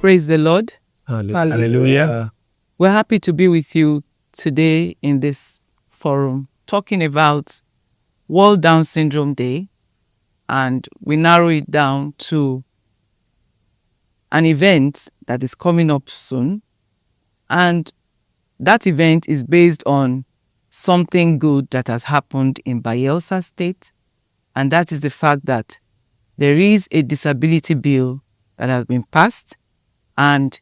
Praise the Lord. Hallelujah. We're happy to be with you today in this forum talking about World Down Syndrome Day, and we narrow it down to an event that is coming up soon, and that event is based on something good that has happened in Bayelsa State, and that is the fact that there is a disability bill that has been passed and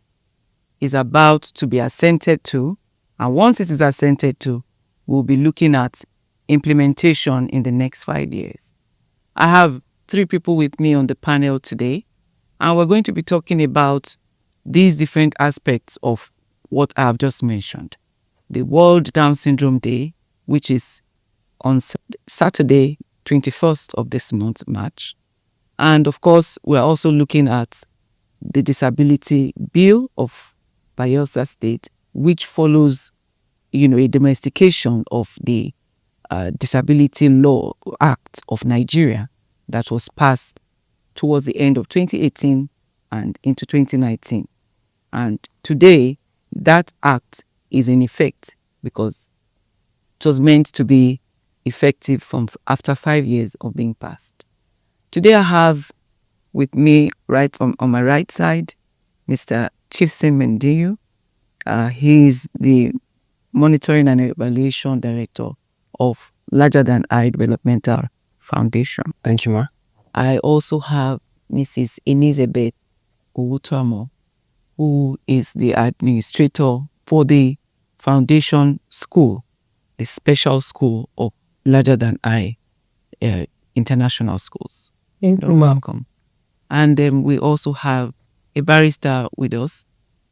is about to be assented to. And once it is assented to, we'll be looking at implementation in the next 5 years. I have 3 people with me on the panel today, and we're going to be talking about these different aspects of what I have just mentioned. The World Down Syndrome Day, which is on Saturday, 21st of this month, March. And of course, we're also looking at the disability bill of Bayelsa State, which follows, a domestication of the Disability Law Act of Nigeria that was passed towards the end of 2018 and into 2019. And today, that act is in effect because it was meant to be effective from after 5 years of being passed. Today, I have with me on my right side, Mr. Chiefson Mendiu. He is the Monitoring and Evaluation Director of Larger Than I Developmental Foundation. Thank you, Ma. I also have Mrs. Elizabeth Owutomo, who is the administrator for the Foundation School, the special school of Larger Than I International Schools. Welcome. And then we also have a barrister with us.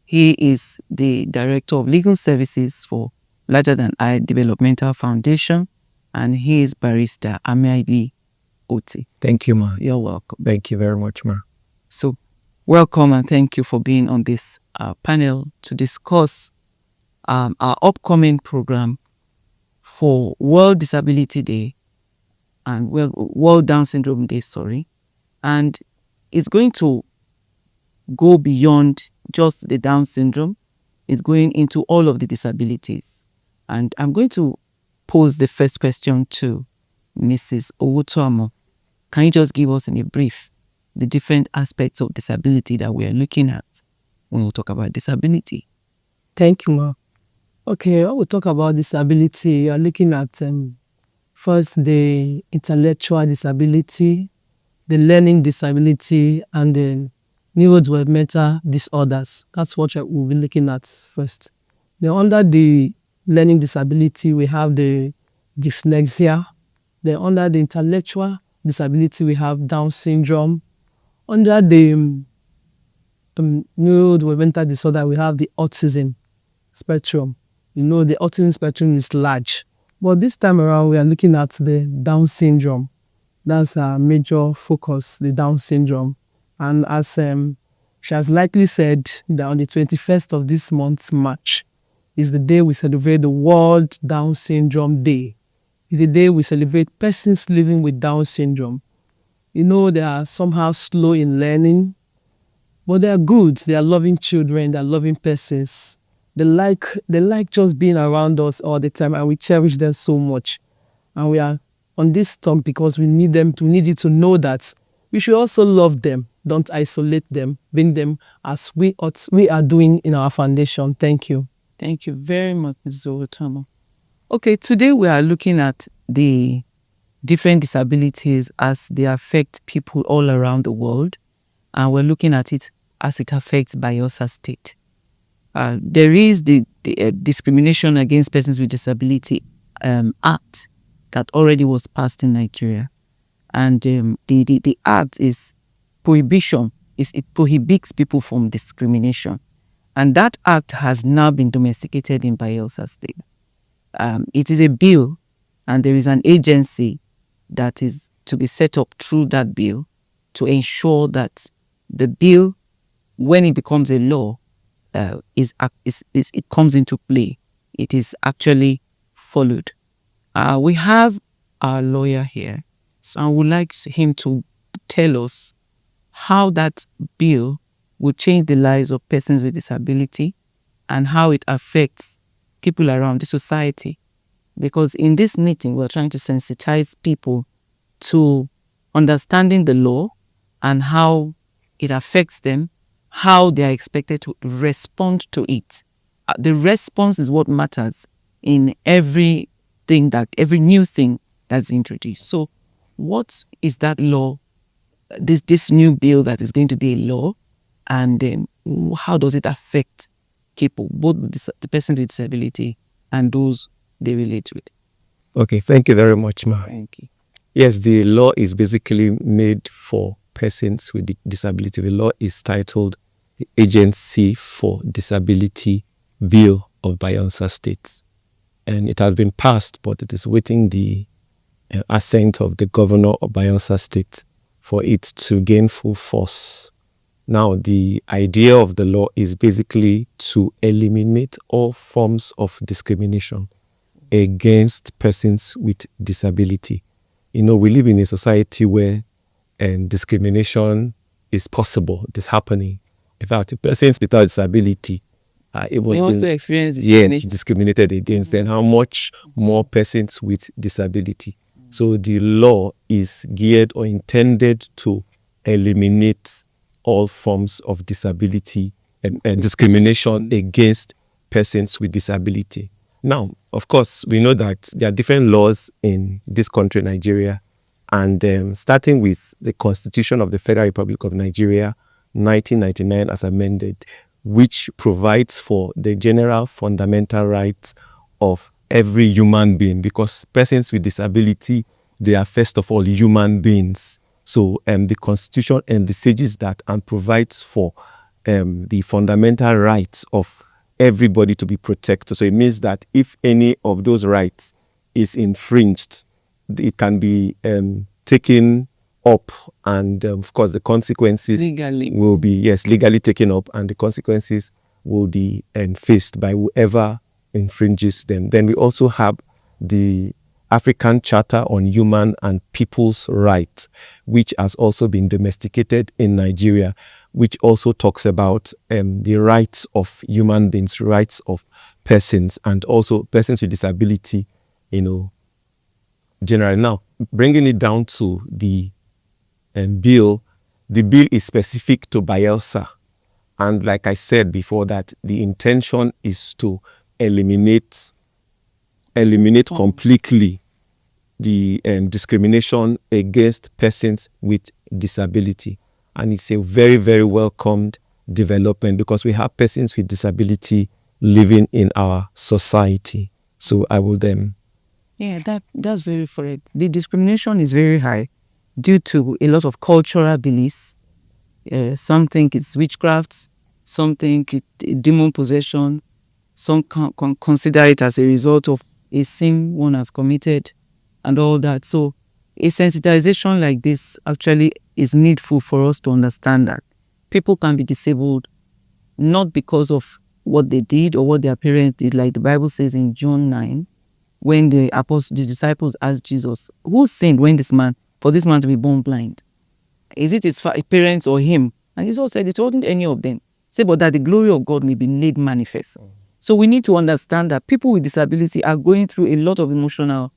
He is the Director of Legal Services for Larger Than I Developmental Foundation, and he is Barrister Amiadi Oti. Thank you, Ma. You're welcome. Thank you very much, Ma. So, welcome and thank you for being on this panel to discuss our upcoming program for World Disability Day and World Down Syndrome Day, and it's going to go beyond just the Down syndrome. It's going into all of the disabilities. And I'm going to pose the first question to Mrs. Owutomo. Can you just give us in a brief the different aspects of disability that we are looking at when we talk about disability? Thank you, Ma. Okay, when we talk about disability, you're looking at first the intellectual disability, the learning disability, and the neurodevelopmental disorders. That's what we'll be looking at first. Then under the learning disability, we have the dyslexia. Then under the intellectual disability, we have Down syndrome. Under the neurodevelopmental disorder, we have the autism spectrum. The autism spectrum is large. But this time around, we are looking at the Down syndrome. That's our major focus, the Down syndrome. And as she has likely said, that on the 21st of this month, March, is the day we celebrate the World Down Syndrome Day. It's the day we celebrate persons living with Down syndrome. They are somehow slow in learning, but they are good. They are loving children. They are loving persons. They like just being around us all the time, and we cherish them so much. And we are on this stump because we need them. We need you to know that we should also love them. Don't isolate them. Bring them as we are doing in our foundation. Thank you. Thank you very much, Ms. Owutomo. Okay, today we are looking at the different disabilities as they affect people all around the world, and we're looking at it as it affects Bayelsa State. There is the Discrimination Against Persons with Disability Act that already was passed in Nigeria, and the act is prohibition. It prohibits people from discrimination, and that act has now been domesticated in Bayelsa State. It is a bill, and there is an agency that is to be set up through that bill to ensure that the bill, when it becomes a law, it comes into play. It is actually followed. We have our lawyer here, so I would like him to tell us how that bill will change the lives of persons with disability and how it affects people around the society. Because in this meeting, we're trying to sensitize people to understanding the law and how it affects them, how they are expected to respond to it. The response is what matters in every new thing that's introduced. So what is that law, this new bill that is going to be a law, and how does it affect people, both the person with disability and those they relate with? Okay, thank you very much, ma. Thank you. Yes, the law is basically made for persons with disability. The law is titled the Agency for Disability Bill of Bayelsa State. And it has been passed, but it is waiting the assent of the governor of Bayelsa State for it to gain full force. Now, the idea of the law is basically to eliminate all forms of discrimination against persons with disability. You know, we live in a society where discrimination is possible, it is happening. In fact, persons without disability are able We also to experience discrimination. discriminated against, then how much more persons with disability. So the law is geared or intended to eliminate all forms of disability and discrimination against persons with disability. Now, of course, we know that there are different laws in this country, Nigeria, and starting with the Constitution of the Federal Republic of Nigeria, 1999 as amended, which provides for the general fundamental rights of every human being, because persons with disability, they are first of all human beings. So the Constitution envisages that and provides for the fundamental rights of everybody to be protected. So it means that if any of those rights is infringed, it can be taken up, and of course the consequences Legally. will be legally taken up, and the consequences will be faced by whoever infringes them. Then we also have the African Charter on Human and People's Rights, which has also been domesticated in Nigeria, which also talks about the rights of human beings, rights of persons, and also persons with disability, generally. Now, bringing it down to the bill is specific to Bayelsa. And like I said before, that the intention is to eliminate completely the discrimination against persons with disability. And it's a very, very welcomed development, because we have persons with disability living in our society. So I would that's very correct. The discrimination is very high due to a lot of cultural beliefs. Some think it's witchcraft, some think it's demon possession, some consider it as a result of a sin one has committed and all that. So a sensitization like this actually is needful for us to understand that people can be disabled not because of what they did or what their parents did, like the Bible says in John 9, when the disciples asked Jesus, who sinned for this man to be born blind? Is it his parents or him? And Jesus said, it wasn't any of them. Say, but that the glory of God may be made manifest. So we need to understand that people with disability are going through a lot of emotional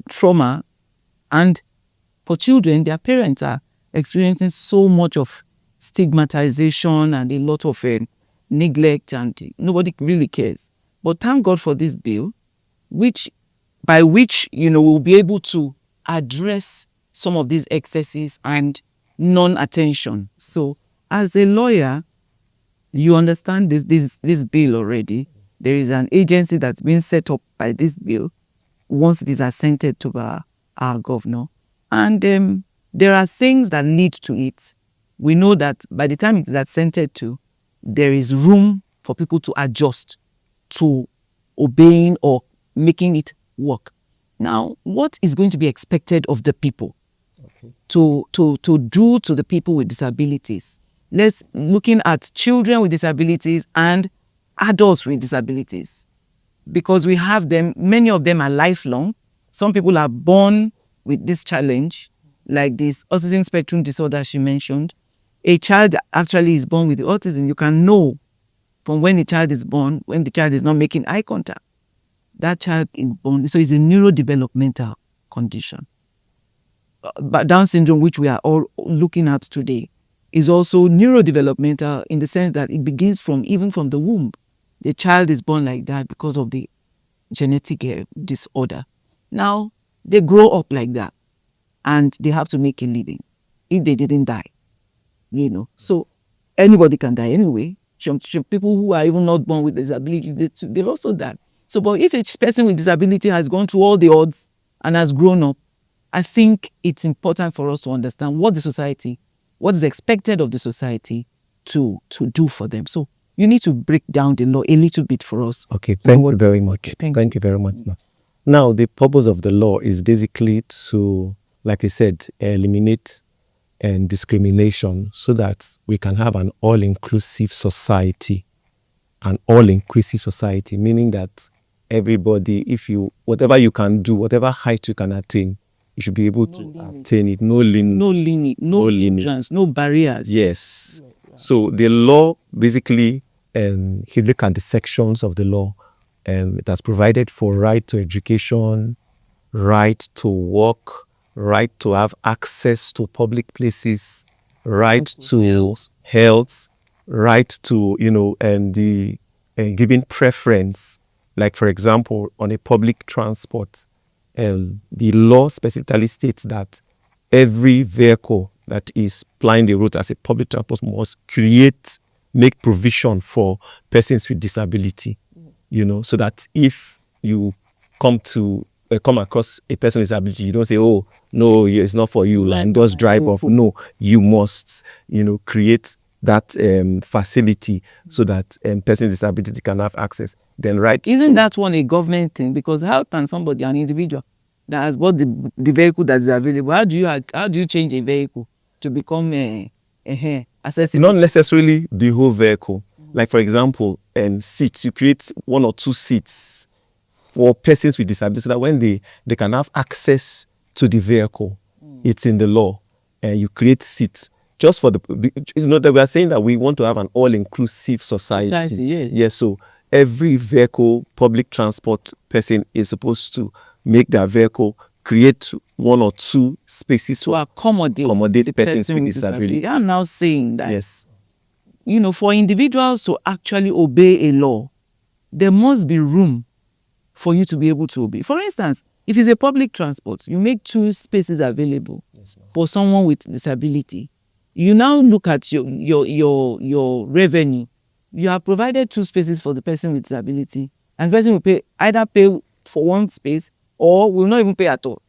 trauma, and for children, their parents are experiencing so much of stigmatization and a lot of neglect, and nobody really cares. But thank God for this bill, by which we'll be able to address some of these excesses and non-attention. So as a lawyer, you understand this bill already. There is an agency that's been set up by this bill once it is assented to our governor. And there are things that lead to it. We know that by the time it is assented to, there is room for people to adjust to obeying or making it work. Now, what is going to be expected of the people to do to the people with disabilities? Let's looking at children with disabilities and adults with disabilities, because we have them. Many of them are lifelong. Some people are born with this challenge, like this autism spectrum disorder she mentioned. a child actually is born with autism, you can know from when the child is born, when the child is not making eye contact. That child is born, so it's a neurodevelopmental condition. But Down syndrome, which we are all looking at today, is also neurodevelopmental in the sense that it begins even from the womb. The child is born like that because of the genetic disorder. Now, they grow up like that and they have to make a living if they didn't die, So anybody can die anyway. Some people who are even not born with disability, they'll also die. So, but if a person with disability has gone through all the odds and has grown up, I think it's important for us to understand what is expected of the society to do for them. So you need to break down the law a little bit for us. Okay, thank you very much. Thank you very much. Now, the purpose of the law is basically to, like I said, eliminate discrimination so that we can have an all-inclusive society. An all-inclusive society, meaning that everybody, whatever you can do, whatever height you can attain, you should be able to attain it. No limit, no hindrance, no barriers. Yes. So the law basically, if you look at the sections of the law, it has provided for right to education, right to work, right to have access to public places, right to health, right to, giving preference. Like, for example, on a public transport, the law specifically states that every vehicle that is plying the road as a public transport must make provision for persons with disability, so that if you come across a person with disability, you don't say, oh, no, it's not for you, and just drive off. No, you must, create that facility so that person with disability can have access. Then, right? Isn't that one a government thing? Because how can somebody, an individual that has bought the vehicle that is available, how do you change a vehicle to become accessible? Not necessarily the whole vehicle. Like, for example, seats, you create 1 or 2 seats for persons with disability so that when they can have access to the vehicle, it's in the law. You create seats just for that we are saying that we want to have an all-inclusive society. Yes. So every vehicle, public transport person is supposed to make their vehicle create 1 or 2 spaces to accommodate the persons with disability. I'm now saying that, yes, for individuals to actually obey a law, there must be room for you to be able to obey. For instance, if it's a public transport, you make 2 spaces available for someone with disability. You now look at your revenue. You have provided 2 spaces for the person with disability, and the person will either pay for 1 space or will not even pay at all.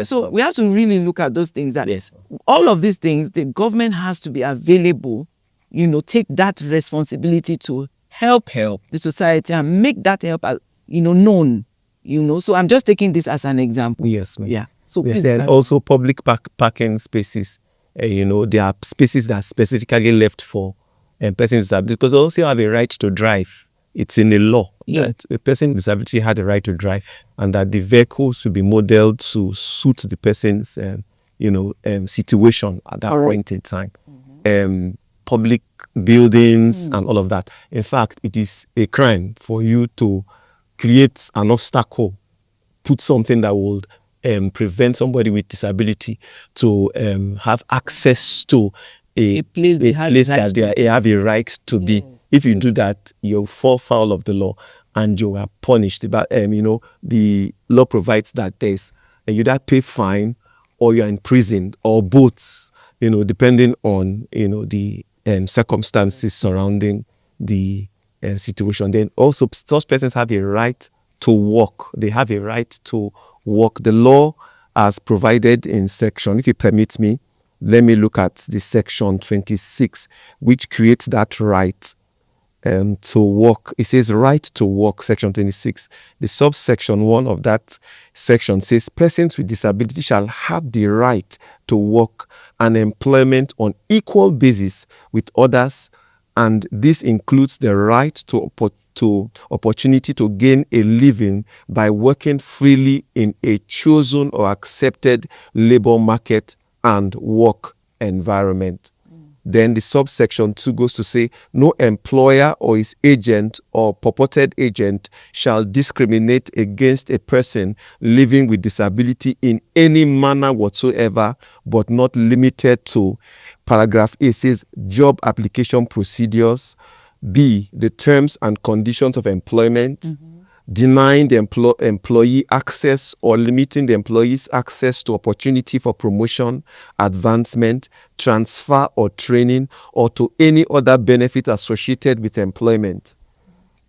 So we have to really look at those things. That all of these things, the government has to be available. Take that responsibility to help the society and make that help, known. So I'm just taking this as an example. Yes, ma'am. Yeah. So then also public parking spaces. There are spaces that are specifically left for persons with disability, because they also have a right to drive. It's in the law that a person with disability had a right to drive, and that the vehicle should be modeled to suit the person's, situation at that point in time. Public buildings and all of that. In fact, it is a crime for you to create an obstacle, put something that would prevent somebody with disability to have access to a place that they have a right to be. If you do that, you fall foul of the law and you are punished. But the law provides that there's you either pay fine or you are imprisoned, or both, depending on the circumstances surrounding the situation. Then also such persons have a right to work. They have a right to work. The law has provided in section, if you permit me, let me look at the section 26, which creates that right to work. It says right to work, section 26. The subsection 1 of that section says persons with disability shall have the right to work and employment on equal basis with others, and this includes the right to opportunity to gain a living by working freely in a chosen or accepted labor market and work environment. Then the subsection 2 goes to say, no employer or his agent or purported agent shall discriminate against a person living with disability in any manner whatsoever, but not limited to. Paragraph A says job application procedures. B, the terms and conditions of employment. Denying the employee access or limiting the employee's access to opportunity for promotion, advancement, transfer or training, or to any other benefit associated with employment.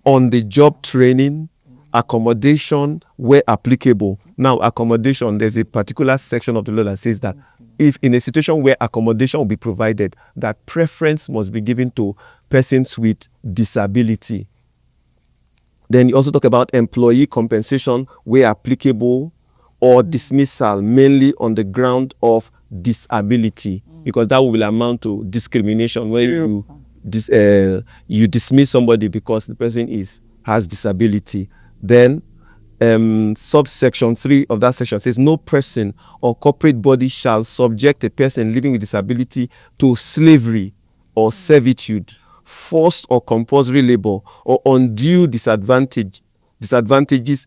On the job training, accommodation where applicable. Now, accommodation, there's a particular section of the law that says that if in a situation where accommodation will be provided, that preference must be given to persons with disability. Then you also talk about employee compensation where applicable, or dismissal mainly on the ground of disability, because that will amount to discrimination where you dismiss somebody because the person has disability. Then subsection 3 of that section says no person or corporate body shall subject a person living with disability to slavery or servitude, forced or compulsory labor, or undue disadvantages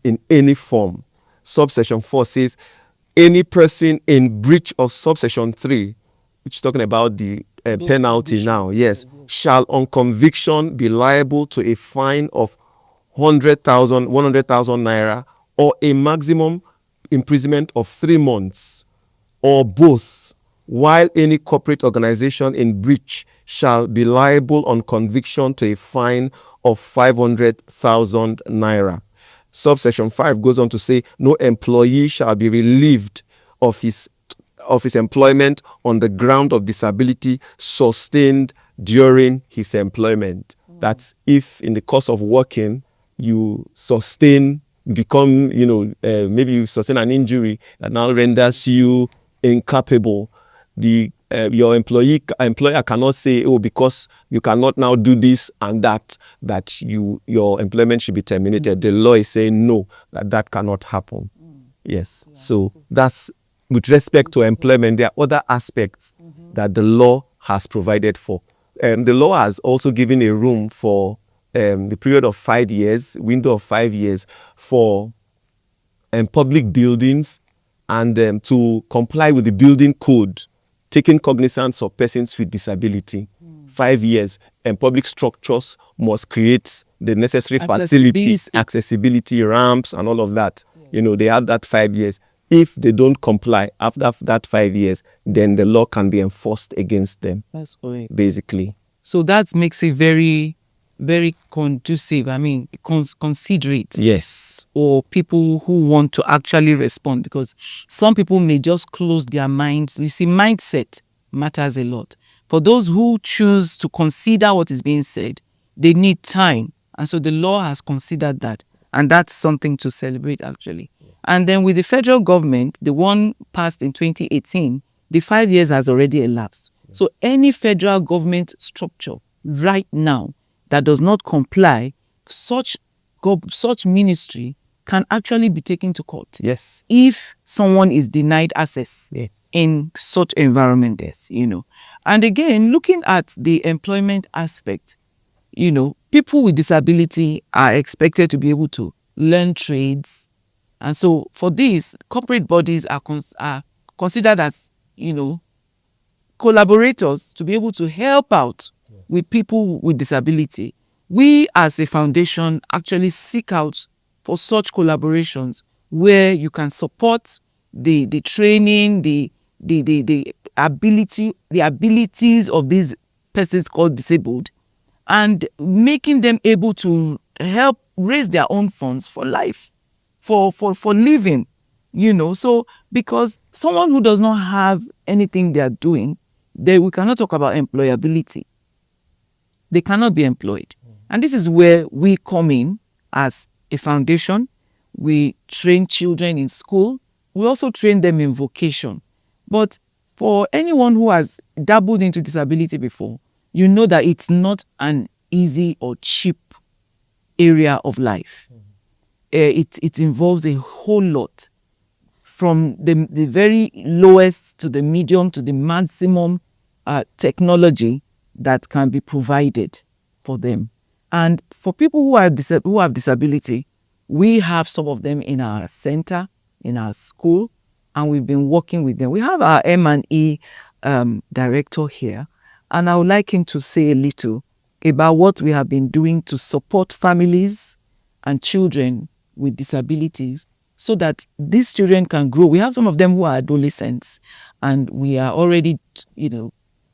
in any form. Subsection 4 says any person in breach of subsection 3, which is talking about the penalty now, yes, shall on conviction be liable to a fine of 100,000 naira or a maximum imprisonment of 3 months or both, while any corporate organization in breach shall be liable on conviction to a fine of 500,000 naira. Subsection 5 goes on to say no employee shall be relieved of his employment on the ground of disability sustained during his employment. That's if in the course of working you become, maybe you sustain an injury that now renders you incapable. Your employer cannot say, oh, because you cannot now do this and that your employment should be terminated. The law is saying no, that cannot happen. Yes. So that's with respect to employment. There are other aspects that the law has provided for. The law has also given a room for the period of 5 years, window of 5 years for public buildings, and to comply with the building code, taking cognizance of persons with disability. 5 years, and public structures must create the necessary facilities, accessibility, ramps, and all of that. They have that 5 years. If they don't comply after that 5 years, then the law can be enforced against them. That's correct. Basically. So that makes it very, very conducive. I mean, considerate. Yes. Or people who want to actually respond, because some people may just close their minds. You see, mindset matters a lot. For those who choose to consider what is being said, they need time. And so the law has considered that. And that's something to celebrate, actually. And then with the federal government, the one passed in 2018, the 5 years has already elapsed. So any federal government structure right now that does not comply, such ministry can actually be taken to court. Yes. If someone is denied access in such environment, And again, looking at the employment aspect, people with disability are expected to be able to learn trades. And so for this, corporate bodies are considered as, collaborators to be able to help out with people with disability. We as a foundation actually seek out for such collaborations where you can support the training, the abilities of these persons called disabled, and making them able to help raise their own funds for life, for living, So because someone who does not have anything they are doing, we cannot talk about employability. They cannot be employed. And this is where we come in as a foundation. We train children in school. We also train them in vocation. But for anyone who has dabbled into disability before, you know that it's not an easy or cheap area of life. It involves a whole lot, from the very lowest to the medium to the maximum technology that can be provided for them. And for people who have disability, we have some of them in our center, in our school, and we've been working with them. We have our M&E director here, and I would like him to say a little about what we have been doing to support families and children with disabilities so that these children can grow. We have some of them who are adolescents, and we are already,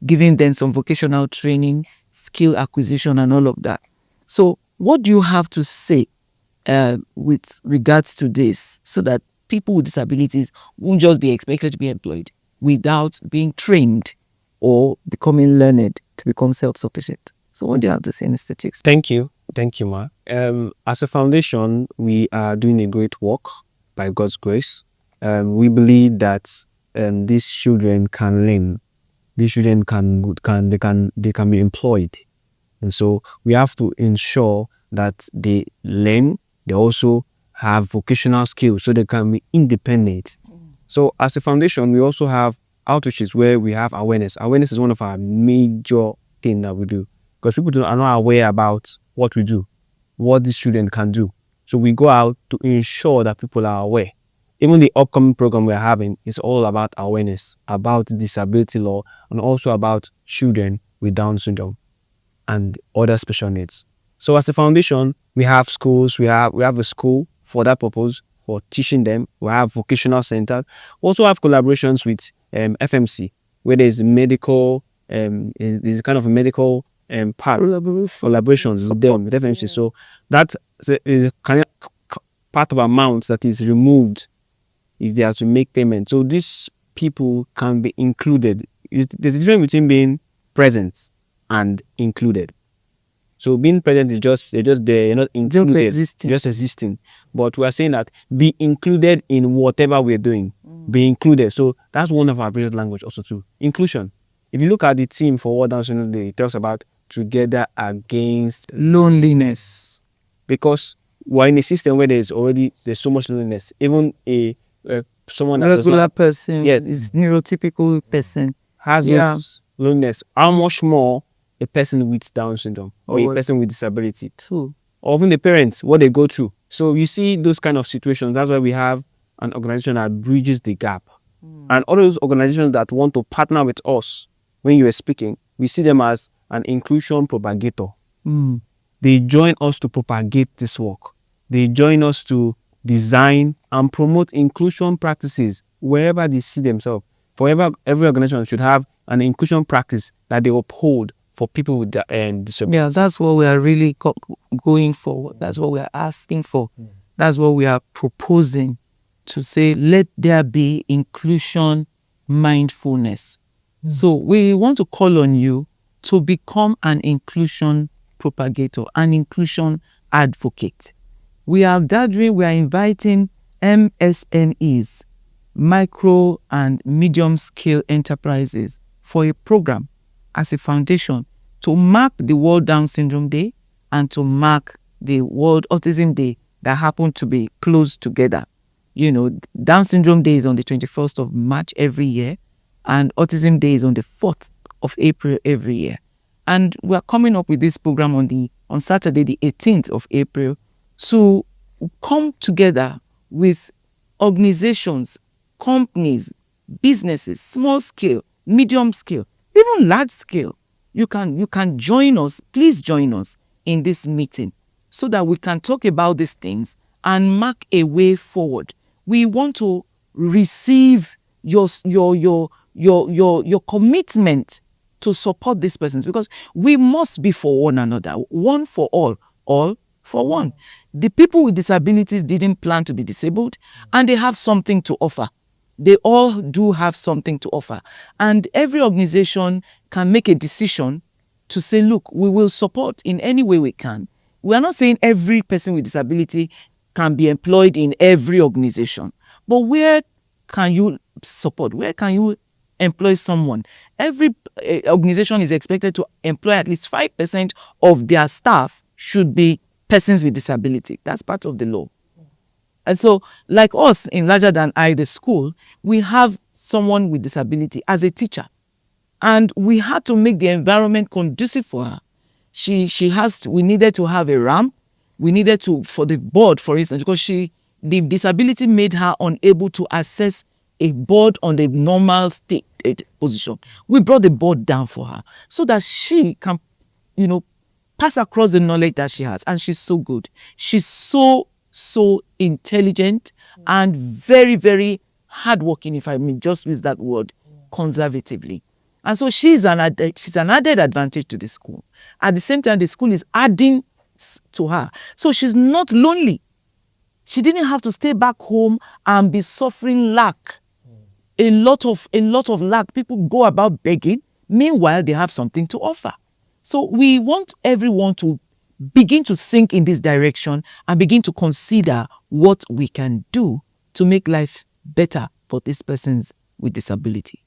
giving them some vocational training, skill acquisition, and all of that. So what do you have to say with regards to this so that people with disabilities won't just be expected to be employed without being trained or becoming learned to become self-sufficient? So what do you have to say in statistics? Thank you, Ma. As a foundation, we are doing a great work by God's grace. We believe that these children can learn. These children can be employed, and so we have to ensure that they learn. They also have vocational skills, so they can be independent. So, as a foundation, we also have outreaches where we have awareness. Awareness is one of our major things that we do, because people are not aware about what we do, what these children can do. So we go out to ensure that people are aware. Even the upcoming program we're having is all about awareness, about disability law, and also about children with Down syndrome and other special needs. So as a foundation, we have schools, we have a school for that purpose, for teaching them. We have vocational center. We also have collaborations with FMC, where there's medical, there's kind of a medical part collaborations with them with FMC. So that's a kind of part of amount that is removed if they have to make payment. So these people can be included. There's a difference between being present and included. So being present is they're just there, you're not included, just existing. But we are saying that be included in whatever we're doing. Be included. So that's one of our brilliant language also too. Inclusion. If you look at the theme for World Down Syndrome Day, it talks about together against loneliness. Because we're in a system where there's so much loneliness. Even someone that regular person, yes, is neurotypical person has loneliness. How much more a person with Down syndrome or a person with disability too, or even the parents, what they go through. So you see those kind of situations. That's why we have an organization that bridges the gap. And all those organizations that want to partner with us, when you are speaking, we see them as an inclusion propagator. They join us to propagate this work. They join us to design and promote inclusion practices wherever they see themselves. Forever, every organization should have an inclusion practice that they uphold for people with disabilities. Yeah, that's what we are really going for. That's what we are asking for. That's what we are proposing, to say, let there be inclusion mindfulness. So we want to call on you to become an inclusion propagator, an inclusion advocate. We are gathering, we are inviting MSNEs, micro and medium scale enterprises, for a program as a foundation to mark the World Down Syndrome Day and to mark the World Autism Day that happen to be close together. Down Syndrome Day is on the 21st of March every year, and Autism Day is on the 4th of April every year. And we are coming up with this program on Saturday, the 18th of April, to come together with organizations, companies, businesses, small scale, medium scale, even large scale. You can join us. Please join us in this meeting so that we can talk about these things and mark a way forward. We want to receive your commitment to support these persons, because we must be for one another, one for all for one. The people with disabilities didn't plan to be disabled, and they have something to offer. They all do have something to offer. And every organization can make a decision to say, look, we will support in any way we can. We are not saying every person with disability can be employed in every organization, but where can you support? Where can you employ someone? Every organization is expected to employ at least 5% of their staff should be persons with disability. That's part of the law. And so, like us in Larger Than I, the school, we have someone with disability as a teacher. And we had to make the environment conducive for her. We needed to have a ramp. We needed to, for the board, for instance, because the disability made her unable to access a board on the normal state position. We brought the board down for her so that she can, pass across the knowledge that she has. And she's so good. She's so intelligent and very, very hardworking, if I may just use that word conservatively. And so she's an added advantage to the school. At the same time, the school is adding to her. So she's not lonely. She didn't have to stay back home and be suffering lack. A lot of lack. People go about begging. Meanwhile, they have something to offer. So we want everyone to begin to think in this direction and begin to consider what we can do to make life better for these persons with disability.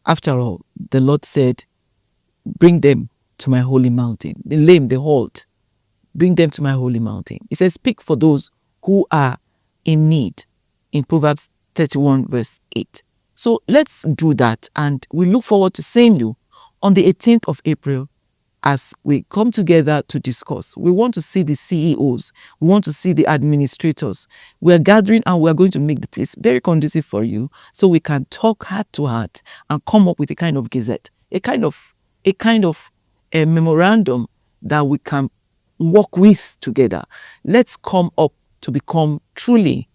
After all, the Lord said, bring them to my holy mountain. The lame, the halt, bring them to my holy mountain. He says, speak for those who are in need in Proverbs 31 verse 8. So let's do that, and we look forward to seeing you on the 18th of April as we come together to discuss. We want to see the CEOs. We want to see the administrators. We are gathering and we are going to make the place very conducive for you so we can talk heart to heart and come up with a kind of gazette, a kind of a memorandum that we can work with together. Let's come up to become truly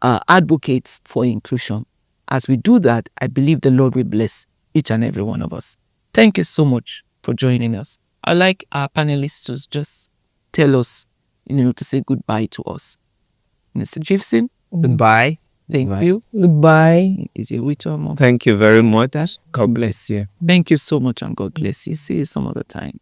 advocates for inclusion. As we do that, I believe the Lord will bless each and every one of us. Thank you so much for joining us. I'd like our panelists to just tell us, to say goodbye to us. Mr. Gibson, Goodbye. thank you. Goodbye. Is it with your mom? Thank you very much. God bless you. Thank you so much and God bless you. See you some other time.